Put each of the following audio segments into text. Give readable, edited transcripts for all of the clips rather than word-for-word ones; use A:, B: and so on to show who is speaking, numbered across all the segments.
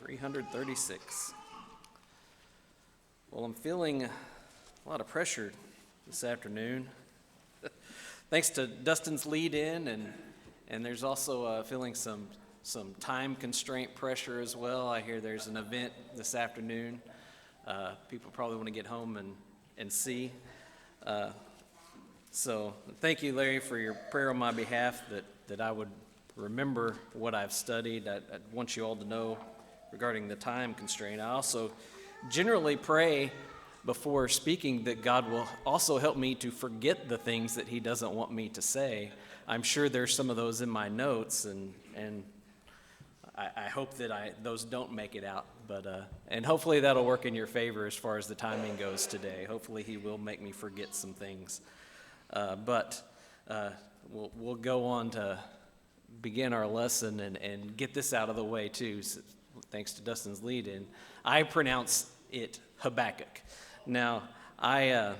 A: 336. Well, I'm feeling a lot of pressure this afternoon. Thanks to Dustin's lead in, and there's also feeling some time constraint pressure as well. I hear there's an event this afternoon. People probably want to get home and see. So thank you, Larry, for your prayer on my behalf that I would remember what I've studied. I want you all to know regarding the time constraint. I also generally pray before speaking that God will also help me to forget the things that he doesn't want me to say. I'm sure there's some of those in my notes, and I hope that those don't make it out. But and hopefully that'll work in your favor as far as the timing goes today. Hopefully he will make me forget some things. But we'll go on to begin our lesson and get this out of the way too, thanks to Dustin's lead in. I pronounce it Habakkuk. Now, I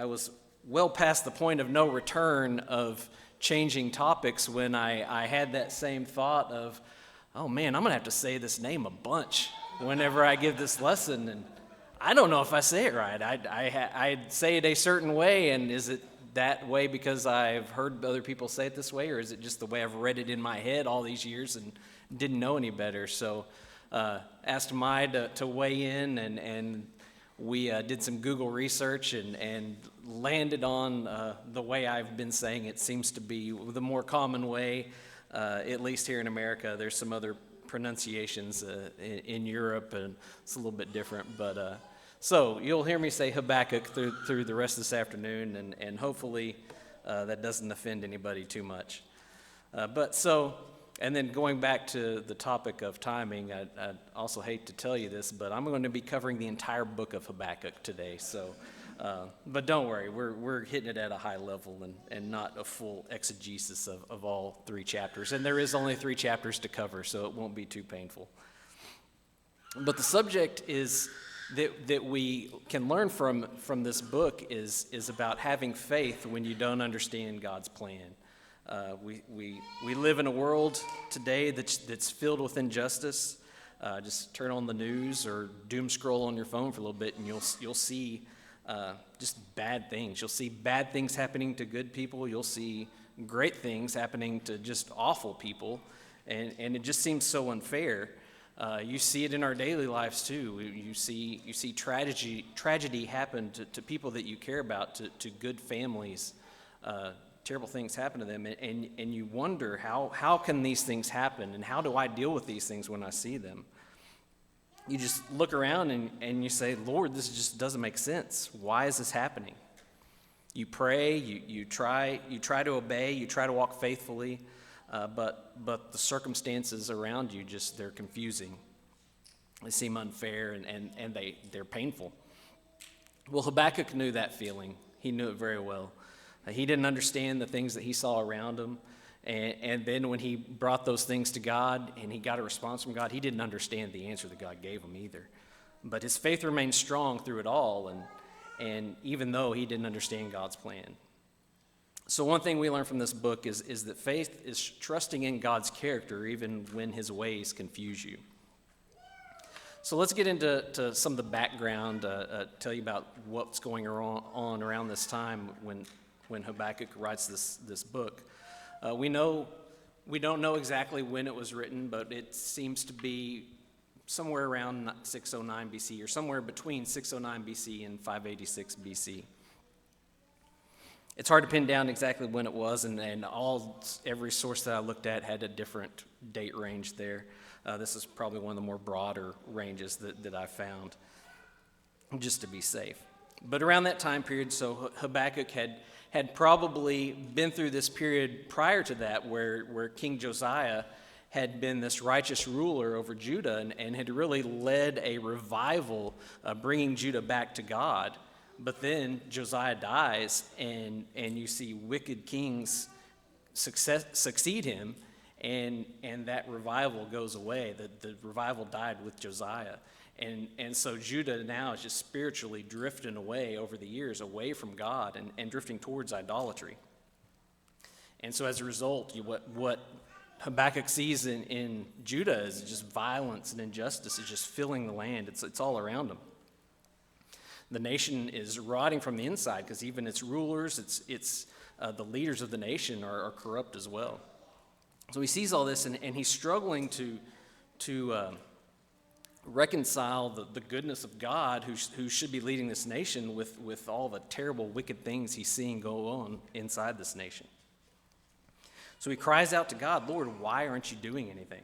A: was well past the point of no return of changing topics when I had that same thought of, oh man, I'm going to have to say this name a bunch whenever I give this lesson, and I don't know if I say it right. I say it a certain way, and is it that way because I've heard other people say it this way, or is it just the way I've read it in my head all these years and didn't know any better? So asked Mai to weigh in, and we did some Google research and landed on the way I've been saying it seems to be the more common way, at least here in America. There's some other pronunciations in Europe, and it's a little bit different, but so you'll hear me say Habakkuk through the rest of this afternoon, and hopefully that doesn't offend anybody too much. And then going back to the topic of timing, I also hate to tell you this, but I'm going to be covering the entire book of Habakkuk today. So, but don't worry, we're hitting it at a high level and not a full exegesis of all 3 chapters. And there is only 3 chapters to cover, so it won't be too painful. But the subject is that we can learn from this book is about having faith when you don't understand God's plan. We live in a world today that's filled with injustice. Just turn on the news or doom scroll on your phone for a little bit, and you'll see just bad things. You'll see bad things happening to good people. You'll see great things happening to just awful people, and it just seems so unfair. You see it in our daily lives too. You see tragedy happen to people that you care about, to good families. Terrible things happen to them, and you wonder how can these things happen, and how do I deal with these things when I see them? You just look around and you say, Lord, this just doesn't make sense. Why is this happening? You pray, you try to obey, you try to walk faithfully, but the circumstances around you they're confusing. They seem unfair and they're painful. Well, Habakkuk knew that feeling. He knew it very well. He didn't understand the things that he saw around him. And then when he brought those things to God and he got a response from God, he didn't understand the answer that God gave him either. But his faith remained strong through it all, and even though he didn't understand God's plan. So one thing we learn from this book is that faith is trusting in God's character even when his ways confuse you. So let's get into some of the background, tell you about what's going on around this time when Habakkuk writes this book. We don't know exactly when it was written, but it seems to be somewhere around 609 BC, or somewhere between 609 BC and 586 BC. It's hard to pin down exactly when it was, and every source that I looked at had a different date range there. This is probably one of the more broader ranges that I found, just to be safe. But around that time period, so Habakkuk had probably been through this period prior to that where King Josiah had been this righteous ruler over Judah and had really led a revival, bringing Judah back to God. But then Josiah dies, and you see wicked kings succeed him, and that revival goes away. The revival died with Josiah. And so Judah now is just spiritually drifting away over the years, away from God and drifting towards idolatry. And so as a result, what Habakkuk sees in Judah is just violence and injustice is just filling the land. It's all around him. The nation is rotting from the inside because even its rulers, the leaders of the nation are corrupt as well. So he sees all this, and he's struggling to reconcile the goodness of God, who should be leading this nation, with all the terrible, wicked things he's seeing go on inside this nation. So he cries out to God, Lord, why aren't you doing anything?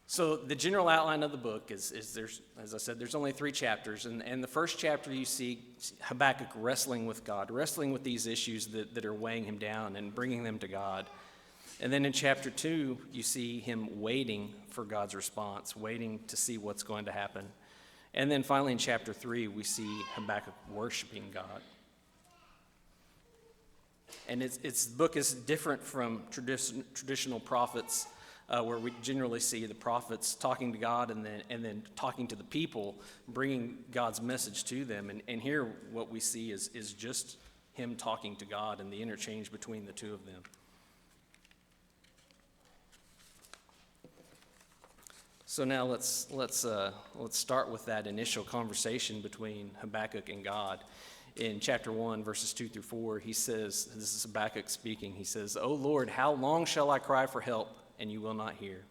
A: So the general outline of the book is there's, as I said, there's only 3 chapters. And the first chapter you see Habakkuk wrestling with God, wrestling with these issues that are weighing him down and bringing them to God. And then in chapter 2, you see him waiting for God's response, waiting to see what's going to happen. And then finally in chapter 3, we see Habakkuk worshiping God. And the book is different from traditional prophets, where we generally see the prophets talking to God and then talking to the people, bringing God's message to them. And here what we see is just him talking to God and the interchange between the two of them. So now let's start with that initial conversation between Habakkuk and God. In chapter 1, verses 2 through 4, he says, this is Habakkuk speaking, he says, O Lord, how long shall I cry for help, and you will not hear?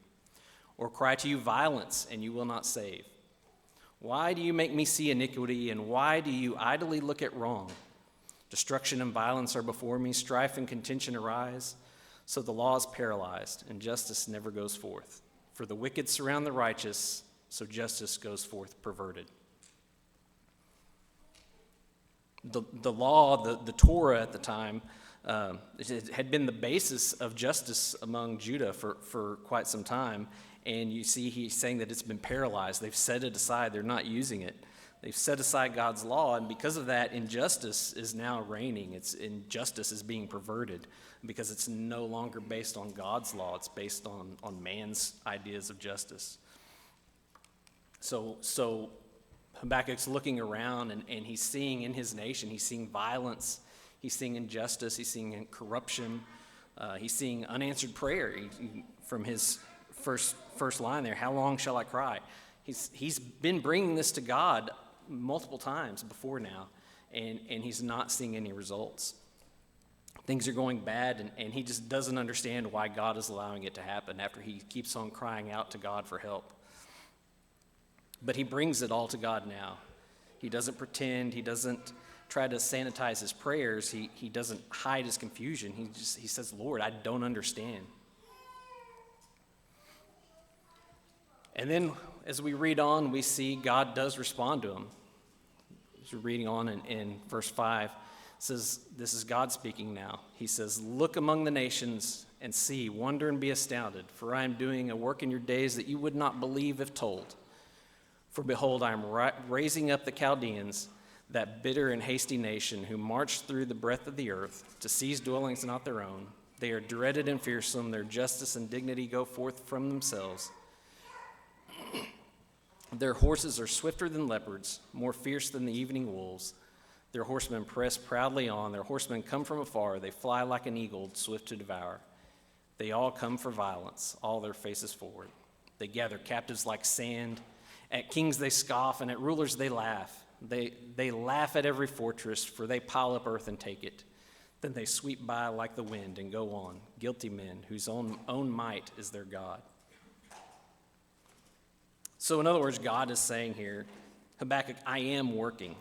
A: Or cry to you violence, and you will not save? Why do you make me see iniquity, and why do you idly look at wrong? Destruction and violence are before me, strife and contention arise. So the law is paralyzed, and justice never goes forth. For the wicked surround the righteous, so justice goes forth perverted. The law, the Torah at the time, it had been the basis of justice among Judah for quite some time. And you see he's saying that it's been paralyzed. They've set it aside. They're not using it. They've set aside God's law. And because of that, injustice is now reigning. Injustice is being perverted because it's no longer based on God's law. It's based on man's ideas of justice. So Habakkuk's looking around and he's seeing in his nation, he's seeing violence, he's seeing injustice, he's seeing corruption, he's seeing unanswered prayer. From his first line there, how long shall I cry? He's been bringing this to God multiple times before now, and he's not seeing any results. Things are going bad, and he just doesn't understand why God is allowing it to happen after he keeps on crying out to God for help. But he brings it all to God now. He doesn't pretend. He doesn't try to sanitize his prayers. He doesn't hide his confusion. He says, Lord, I don't understand. And then as we read on, we see God does respond to him. As we're reading on in verse 5, it says, this is God speaking now. He says, look among the nations and see, wonder and be astounded, for I am doing a work in your days that you would not believe if told. For behold, I am raising up the Chaldeans, that bitter and hasty nation, who march through the breadth of the earth to seize dwellings not their own. They are dreaded and fearsome. Their justice and dignity go forth from themselves. Their horses are swifter than leopards, more fierce than the evening wolves. Their horsemen press proudly on. Their horsemen come from afar. They fly like an eagle, swift to devour. They all come for violence, all their faces forward. They gather captives like sand. At kings they scoff, and at rulers they laugh. They laugh at every fortress, for they pile up earth and take it. Then they sweep by like the wind and go on, guilty men whose own might is their God. So in other words, God is saying here, Habakkuk, I am working,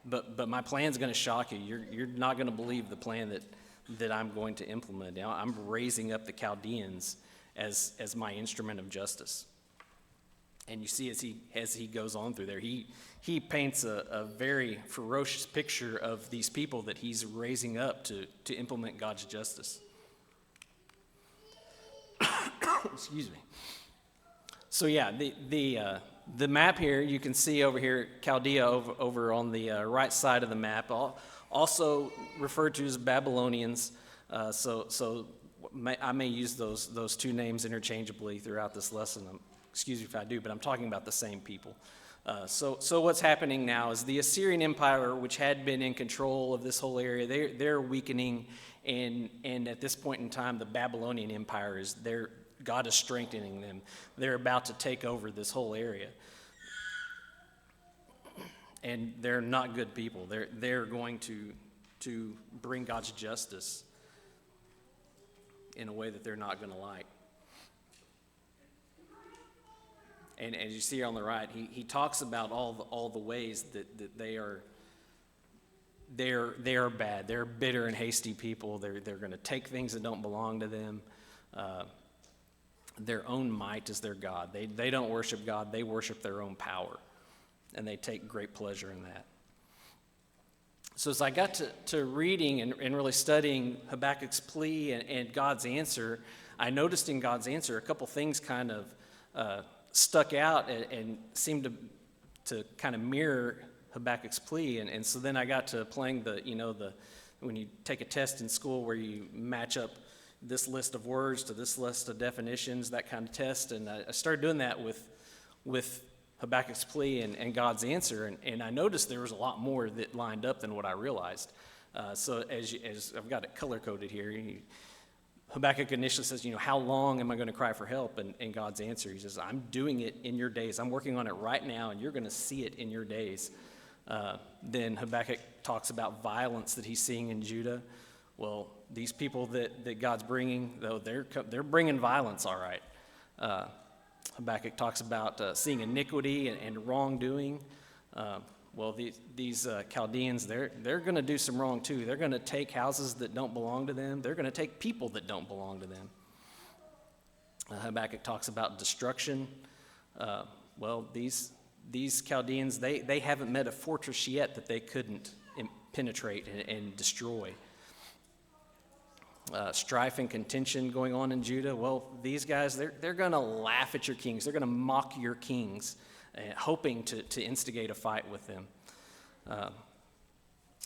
A: but my plan's going to shock you. You're not going to believe the plan that I'm going to implement. Now, I'm raising up the Chaldeans as my instrument of justice. And you see as he goes on through there, he paints a very ferocious picture of these people that he's raising up to implement God's justice. Excuse me. So yeah, the map here, you can see over here, Chaldea over on the right side of the map, also referred to as Babylonians. So I may use those two names interchangeably throughout this lesson. Excuse me if I do, but I'm talking about the same people. So what's happening now is the Assyrian Empire, which had been in control of this whole area, they're weakening, and at this point in time, the Babylonian Empire God is strengthening them. They're about to take over this whole area. And they're not good people. They're going to bring God's justice in a way that they're not going to like. And as you see here on the right, he talks about all the ways that they are bad. They're bitter and hasty people. They're going to take things that don't belong to them. Their own might is their God. They don't worship God. They worship their own power, and they take great pleasure in that. So as I got to reading and really studying Habakkuk's plea and God's answer, I noticed in God's answer a couple things kind of stuck out and seemed to kind of mirror Habakkuk's plea. And so then I got to playing when you take a test in school where you match up this list of words to this list of definitions, that kind of test. And I started doing that with Habakkuk's plea and God's answer, and I noticed there was a lot more that lined up than what I realized. So as I've got it color-coded here, Habakkuk initially says, how long am I going to cry for help? And God's answer, he says, I'm doing it in your days. I'm working on it right now, and you're going to see it in your days. Then Habakkuk talks about violence that he's seeing in Judah. Well, these people that God's bringing, though, they're bringing violence, all right. Habakkuk talks about seeing iniquity and wrongdoing. These Chaldeans, they're going to do some wrong too. They're going to take houses that don't belong to them. They're going to take people that don't belong to them. Habakkuk talks about destruction. These Chaldeans, they haven't met a fortress yet that they couldn't penetrate and destroy. Strife and contention going on in Judah. Well, these guys, they're going to laugh at your kings. They're going to mock your kings, hoping to instigate a fight with them.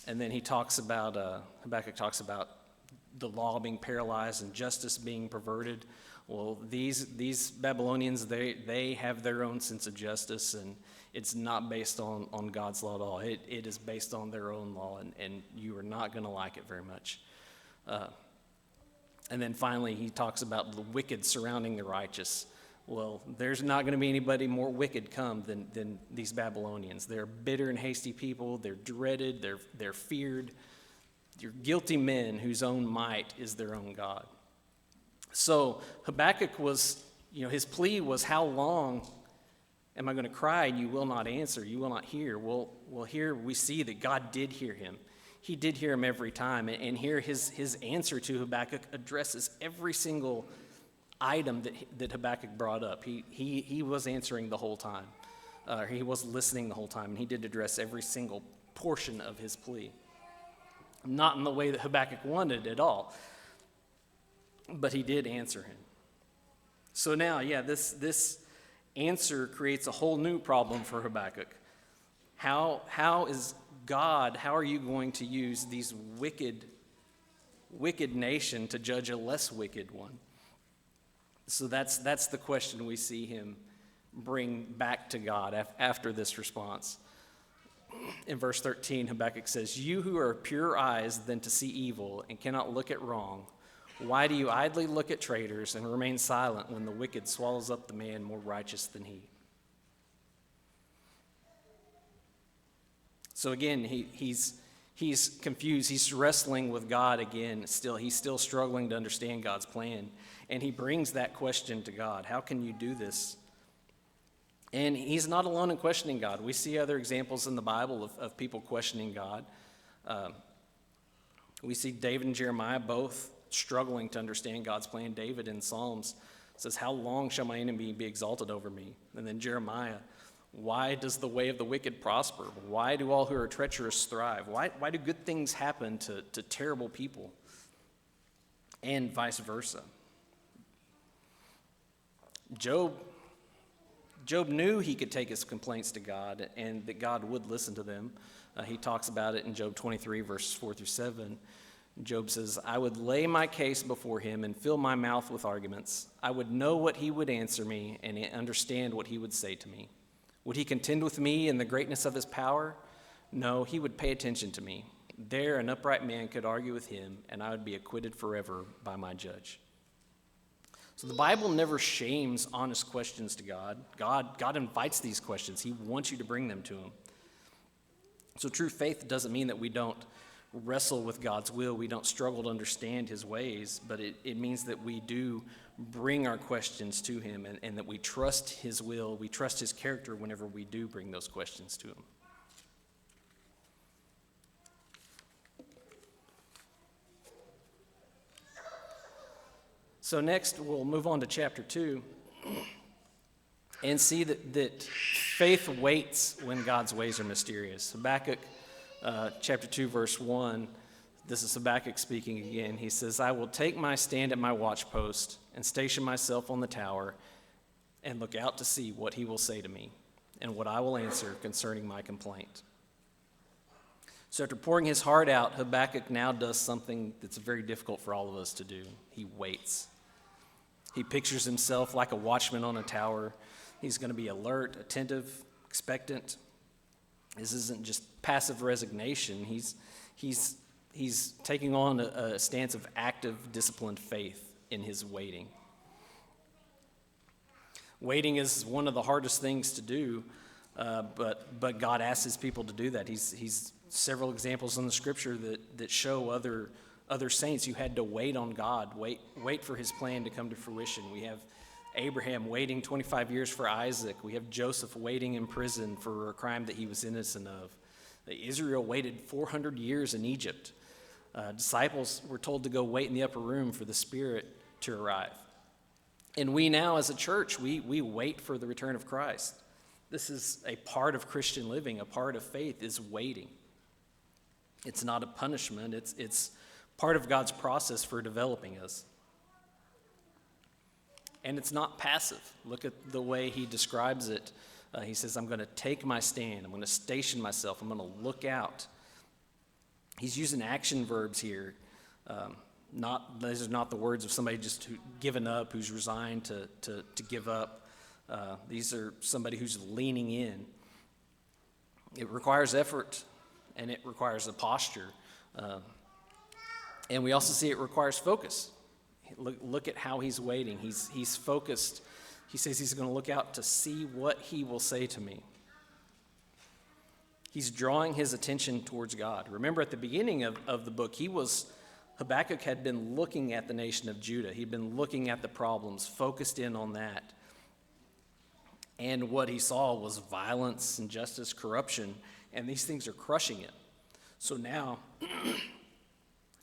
A: And then Habakkuk talks about the law being paralyzed and justice being perverted. Well, these Babylonians, they have their own sense of justice, and it's not based on God's law at all. It is based on their own law, and you are not going to like it very much. And then finally, he talks about the wicked surrounding the righteous. Well, there's not going to be anybody more wicked come than these Babylonians. They're bitter and hasty people. They're dreaded. They're feared. They're guilty men whose own might is their own God. So Habakkuk was, his plea was, how long am I going to cry and you will not answer? You will not hear. Well, here we see that God did hear him. He did hear him every time, and here his answer to Habakkuk addresses every single item that Habakkuk brought up. He was answering the whole time. He was listening the whole time, and he did address every single portion of his plea. Not in the way that Habakkuk wanted at all, but he did answer him. So now, this answer creates a whole new problem for Habakkuk. How are you going to use these wicked nation to judge a less wicked one? So that's the question we see him bring back to God after this response. In verse 13, Habakkuk says, "You who are purer eyes than to see evil and cannot look at wrong, why do you idly look at traitors and remain silent when the wicked swallows up the man more righteous than he?" So again, he's confused. He's wrestling with God again. He's still struggling to understand God's plan. And he brings that question to God. How can you do this? And he's not alone in questioning God. We see other examples in the Bible of people questioning God. We see David and Jeremiah both struggling to understand God's plan. David in Psalms says, "How long shall my enemy be exalted over me?" And then Jeremiah, "Why does the way of the wicked prosper? Why do all who are treacherous thrive? Why do good things happen to terrible people?" And vice versa. Job knew he could take his complaints to God and that God would listen to them. He talks about it in Job 23, verses 4 through 7. Job says, "I would lay my case before him and fill my mouth with arguments. I would know what he would answer me and understand what he would say to me. Would he contend with me in the greatness of his power? No, he would pay attention to me. There an upright man could argue with him, and I would be acquitted forever by my judge. So the Bible never shames honest questions to God. God invites these questions. He wants you to bring them to him. So true faith doesn't mean that we don't wrestle with God's will, we don't struggle to understand his ways, but it means that we do bring our questions to him and that we trust his will, we trust his character whenever we do bring those questions to him. So next, we'll move on to chapter 2 and see that faith waits when God's ways are mysterious. Habakkuk chapter 2, verse 1, this is Habakkuk speaking again. He says, I will take my stand at my watchpost and station myself on the tower and look out to see what he will say to me and what I will answer concerning my complaint. So after pouring his heart out, Habakkuk now does something that's very difficult for all of us to do. He waits. He pictures himself like a watchman on a tower. He's going to be alert, attentive, expectant. This isn't just passive resignation. He's taking on a stance of active, disciplined faith in his waiting. Waiting is one of the hardest things to do, but God asks his people to do that. He's several examples in the scripture that show other saints who had to wait on God, wait for his plan to come to fruition. We have Abraham waiting 25 years for Isaac. We have Joseph waiting in prison for a crime that he was innocent of. Israel waited 400 years in Egypt. Disciples were told to go wait in the upper room for the Spirit to arrive. And we now as a church, we wait for the return of Christ. This is a part of Christian living, a part of faith is waiting. It's not a punishment, it's part of God's process for developing us. And it's not passive. Look at the way he describes it. He says, I'm going to take my stand. I'm going to station myself. I'm going to look out. He's using action verbs here. These are not the words of somebody just given up, who's resigned to give up. These are somebody who's leaning in. It requires effort, and it requires a posture. And we also see it requires focus. Look at how he's waiting. He's focused. He says he's going to look out to see what he will say to me. He's drawing his attention towards God. Remember at the beginning of the book, Habakkuk had been looking at the nation of Judah. He'd been looking at the problems, focused in on that. And what he saw was violence, injustice, corruption, and these things are crushing it. So now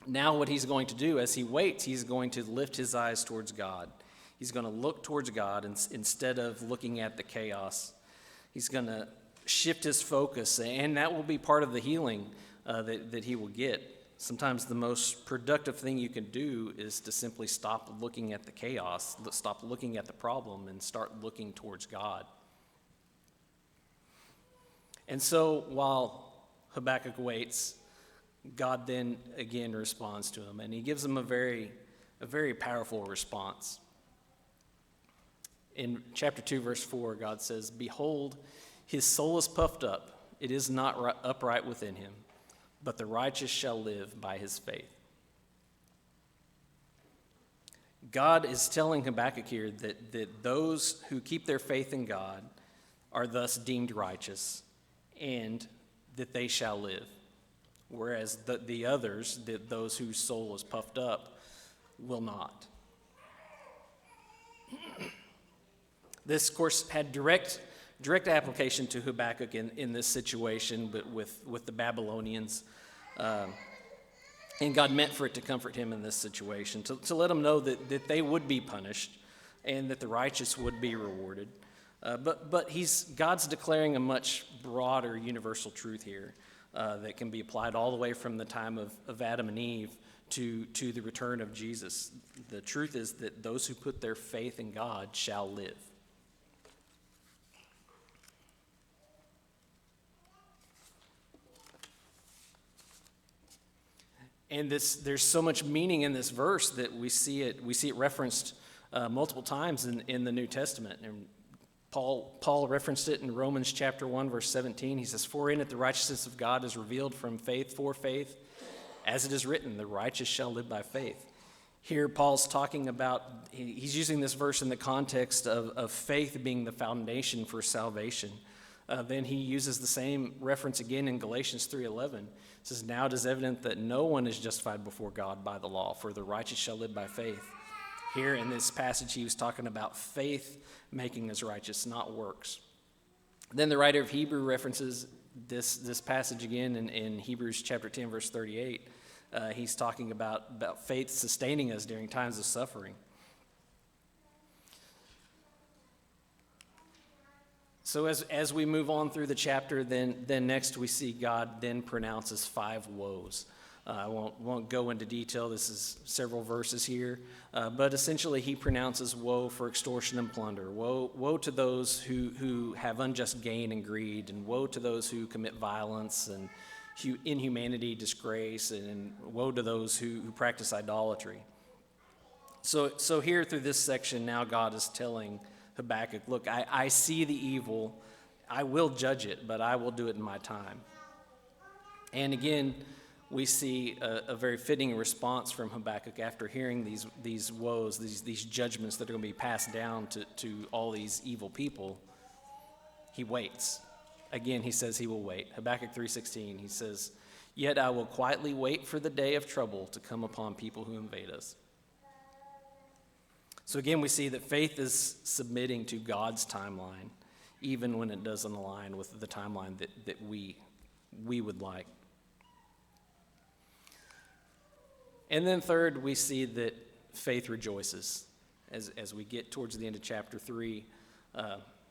A: what he's going to do as he waits, he's going to lift his eyes towards God. He's going to look towards God instead of looking at the chaos. He's going to shift his focus, and that will be part of the healing that he will get. Sometimes the most productive thing you can do is to simply stop looking at the chaos, stop looking at the problem, and start looking towards God. And so while Habakkuk waits, God then again responds to him, and he gives him a very powerful response. In chapter 2, verse 4, God says, Behold, his soul is puffed up. It is not upright within him, but the righteous shall live by his faith. God is telling Habakkuk here that those who keep their faith in God are thus deemed righteous, and that they shall live. Whereas the others, those whose soul is puffed up, will not. This, of course, had direct application to Habakkuk in this situation, but with the Babylonians. And God meant for it to comfort him in this situation, to let him know that they would be punished and that the righteous would be rewarded. But God's declaring a much broader universal truth here that can be applied all the way from the time of Adam and Eve to the return of Jesus. The truth is that those who put their faith in God shall live. And there's so much meaning in this verse that we see it referenced multiple times in the New Testament. And Paul referenced it in Romans chapter 1, verse 17. He says, "For in it the righteousness of God is revealed from faith for faith, as it is written, the righteous shall live by faith." Here Paul's talking about, he's using this verse in the context of faith being the foundation for salvation. Then he uses the same reference again in Galatians 3:11. It says, "Now it is evident that no one is justified before God by the law, for the righteous shall live by faith." Here in this passage, he was talking about faith making us righteous, not works. Then the writer of Hebrew references this passage again in Hebrews chapter 10, verse 38. He's talking about faith sustaining us during times of suffering. So as we move on through the chapter, then next we see God then pronounces 5 woes. I won't go into detail. This is several verses here. But essentially he pronounces woe for extortion and plunder. Woe to those who have unjust gain and greed, and woe to those who commit violence and inhumanity, disgrace, and woe to those who practice idolatry. So here through this section, now God is telling Habakkuk, look, I see the evil. I will judge it, but I will do it in my time. And again, we see a very fitting response from Habakkuk after hearing these woes, these judgments that are going to be passed down to all these evil people. He waits. Again, he says he will wait. Habakkuk 3:16, he says, "Yet I will quietly wait for the day of trouble to come upon people who invade us." So again, we see that faith is submitting to God's timeline, even when it doesn't align with the timeline that we would like. And then third, we see that faith rejoices. As we get towards the end of chapter 3,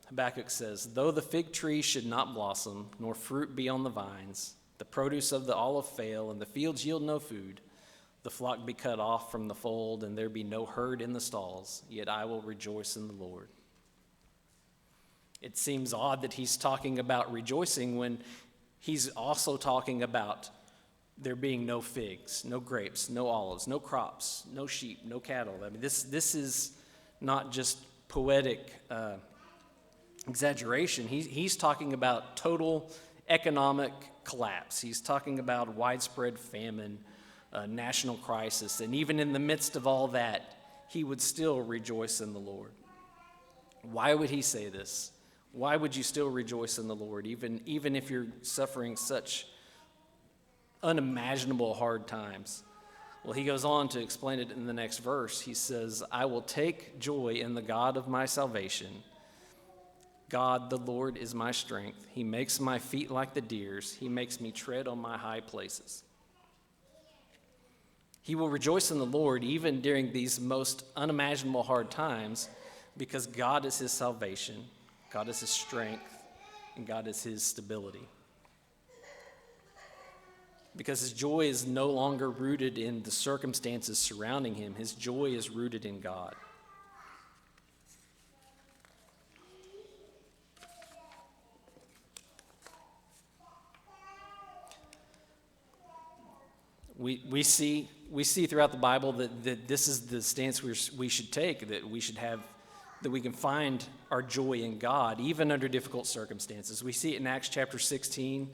A: Habakkuk says, "Though the fig tree should not blossom, nor fruit be on the vines, the produce of the olive fail, and the fields yield no food, the flock be cut off from the fold, and there be no herd in the stalls, yet I will rejoice in the Lord." It seems odd that he's talking about rejoicing when he's also talking about there being no figs, no grapes, no olives, no crops, no sheep, no cattle. I mean, this is not just poetic exaggeration. He's talking about total economic collapse. He's talking about widespread famine, national crisis, and even in the midst of all that, he would still rejoice in the Lord. Why would he say this? Why would you still rejoice in the Lord, even if you're suffering such unimaginable hard times? Well, he goes on to explain it in the next verse. He says, "I will take joy in the God of my salvation. God, the Lord, is my strength. He makes my feet like the deer's. He makes me tread on my high places." He will rejoice in the Lord even during these most unimaginable hard times, because God is his salvation, God is his strength, and God is his stability. Because his joy is no longer rooted in the circumstances surrounding him. His joy is rooted in God. We see throughout the Bible that this is the stance we should take, that we can find our joy in God, even under difficult circumstances. We see it in Acts chapter 16.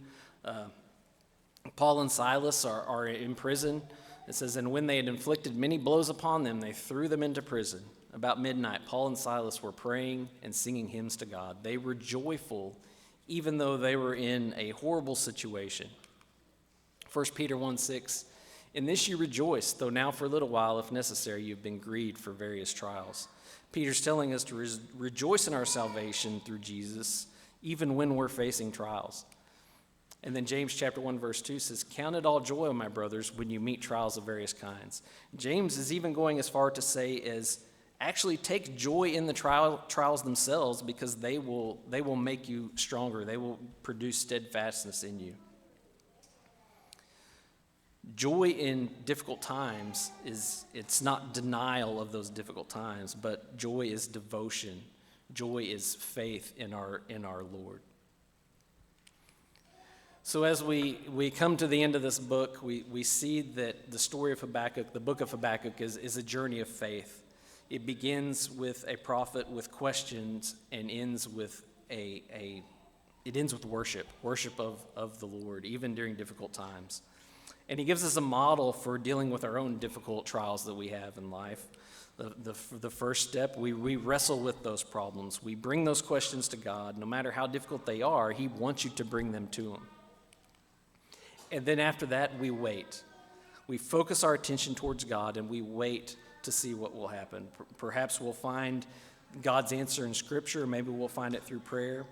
A: Paul and Silas are in prison. It says, "And when they had inflicted many blows upon them, they threw them into prison. About midnight, Paul and Silas were praying and singing hymns to God. They were joyful, even though they were in a horrible situation." 1 Peter 1:6, "In this you rejoice, though now for a little while, if necessary, you've been grieved for various trials." Peter's telling us to rejoice in our salvation through Jesus, even when we're facing trials. And then James chapter 1, verse 2 says, "Count it all joy, my brothers, when you meet trials of various kinds." James is even going as far to say as actually take joy in the trials themselves, because they will make you stronger. They will produce steadfastness in you. Joy in difficult times it's not denial of those difficult times, but joy is devotion. Joy is faith in our Lord. So as we come to the end of this book, we see that the story of Habakkuk, the book of Habakkuk, is a journey of faith. It begins with a prophet with questions and ends with it ends with worship of the Lord, even during difficult times. And he gives us a model for dealing with our own difficult trials that we have in life. The first step, we wrestle with those problems. We bring those questions to God. No matter how difficult they are, he wants you to bring them to him. And then after that, we wait. We focus our attention towards God, and we wait to see what will happen. Perhaps we'll find God's answer in Scripture. Maybe we'll find it through prayer.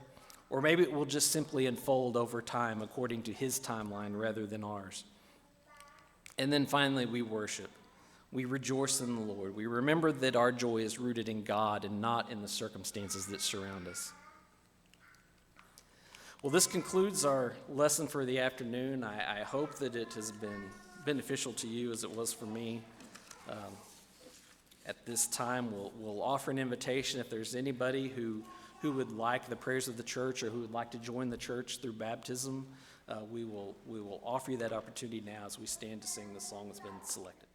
A: Or maybe it will just simply unfold over time according to his timeline rather than ours. And then finally, we worship. We rejoice in the Lord. We remember that our joy is rooted in God and not in the circumstances that surround us. Well, this concludes our lesson for the afternoon. I hope that it has been beneficial to you as it was for me. At this time, we'll offer an invitation if there's anybody who would like the prayers of the church or who would like to join the church through baptism. We will offer you that opportunity now as we stand to sing the song that's been selected.